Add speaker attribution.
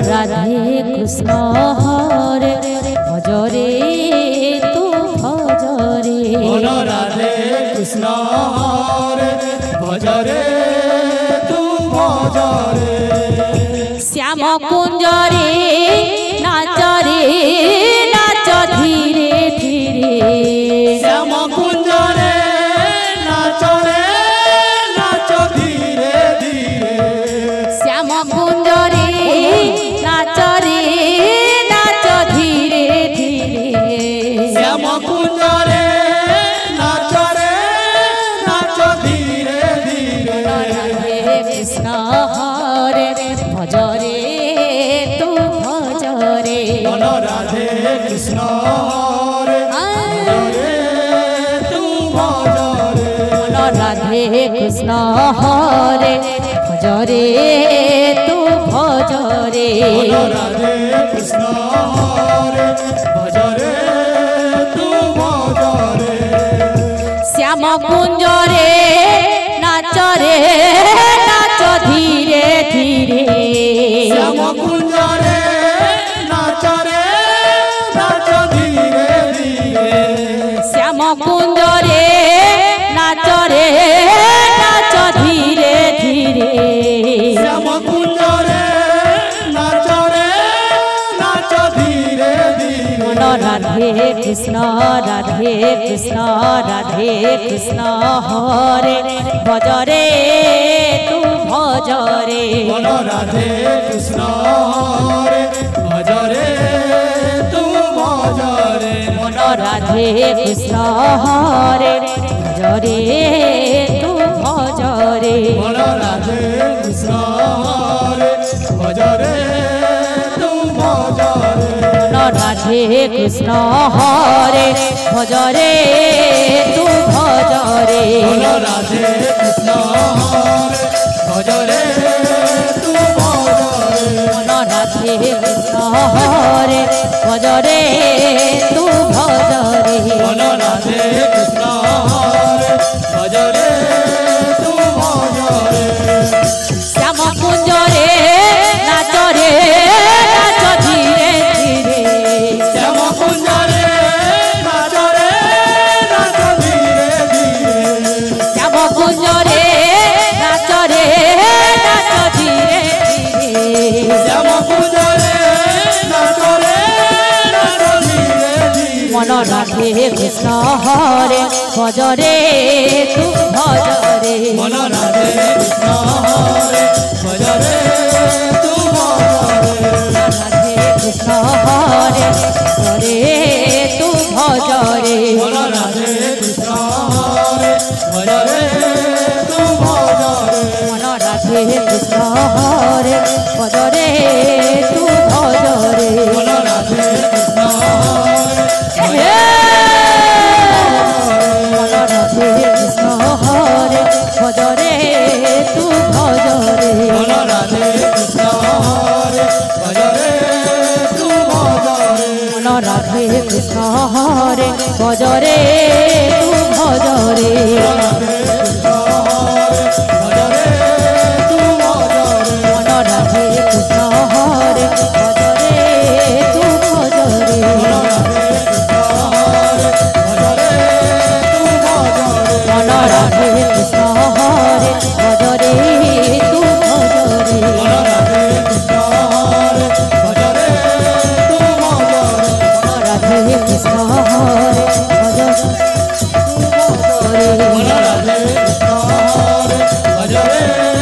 Speaker 1: রাধে কৃষ্ণ হরে ভজরে তু ভজরে
Speaker 2: রাধে কৃষ্ণ হরে ভজরে তু ভজরে
Speaker 1: শ্যাম কুঞ্জরে নাচরে নাচ ধীরে ধীরে
Speaker 2: শ্যাম কুঞ্জরে নাচরে নাচ ধীরে ধীরে
Speaker 1: শ্যাম কুঞ্জরে নাচরে নাচ ধীরে ধীরে
Speaker 2: শ্যাম কুঞ্জরে নাচরে নাচ ধীরে ধীরে
Speaker 1: রাধে কৃষ্ণ হরে ভজরে তু ভজরে
Speaker 2: রাধে কৃষ্ণ হরে ভজরে তু ভজরে
Speaker 1: রাধে কৃষ্ণ হরে ভজরে তু ভজরে
Speaker 2: রাধে কৃষ্ণ হরে ভজরে তু ভজরে
Speaker 1: শ্যাম কুঞ্জরে নাচরে নাচ ধীরে ধীরে
Speaker 2: শ্যাম কুঞ্জরে নাচরে নাচ ধীরে ধীরে
Speaker 1: শ্যাম কুঞ্জরে নাচরে নাচ ধীরে ধীরে
Speaker 2: শ্যাম কুঞ্জরে নাচরে নাচ ধীরে ধীরে
Speaker 1: রাধে কৃষ্ণ রাধে কৃষ্ণ রাধে কৃষ্ণ হরে ভজরে তু ভজরে
Speaker 2: রাধে কৃষ্ণ হরে ভজরে তু ভজরে
Speaker 1: রাধে কৃষ্ণ হরে ভজরে তু ভজরে
Speaker 2: রাধে কৃষ্ণ হরে ভজরে তু ভজরে
Speaker 1: রাধে কৃষ্ণ হরে ভজরে তু ভজরে
Speaker 2: রাধে কৃষ্ণ হরে ভজরে তু ভজরে
Speaker 1: রাধে কৃষ্ণ হরে ভজরে তু ভজরে
Speaker 2: রাধে কৃষ্ণ হরে ভজরে তু ভজরে
Speaker 1: শ্যাম কুঞ্জরে নাচরে নাচ ধীরে ধীরে
Speaker 2: শ্যাম কুঞ্জরে নাচরে নাচ ধীরে ধীরে
Speaker 1: শ্যাম কুঞ্জরে নাচরে নাচ ধীরে ধীরে
Speaker 2: শ্যাম কুঞ্জরে নাচরে নাচ ধীরে ধীরে
Speaker 1: রাধে কৃষ্ণ হরে ভজরে তু ভজরে
Speaker 2: রাধে কৃষ্ণ হরে ভজরে তু ভজরে
Speaker 1: রাধে কৃষ্ণ হরে ভজরে তু ভজরে
Speaker 2: রাধে কৃষ্ণ হরে ভজরে তু ভজরে
Speaker 1: রাধে কৃষ্ণ হরে ভজরে তু ভজরে
Speaker 2: রাধে কৃষ্ণ হরে
Speaker 1: রাধে কৃষ্ণ হরে ভজরে তু ভজরে
Speaker 2: রাধে কৃষ্ণ হরে ভজরে তু ভজরে
Speaker 1: রাধে কৃষ্ণ হরে ভজরে তু ভজরে
Speaker 2: রাধে কৃষ্ণ হরে ভজরে তু ভজরে
Speaker 1: রাধে কৃষ্ণ হরে ভজরে তু ভজরে
Speaker 2: রাধে কৃষ্ণ হরে ভজরে তু ভজরে
Speaker 1: রাধে কৃষ্ণ হরে ভজরে তু ভজরে
Speaker 2: রাধে কৃষ্ণ হরে ভজরে তু ভজরে
Speaker 1: রাধে কৃষ্ণ হরে ভজরে তু ভজরে
Speaker 2: রাধে কৃষ্ণ হরে ভজরে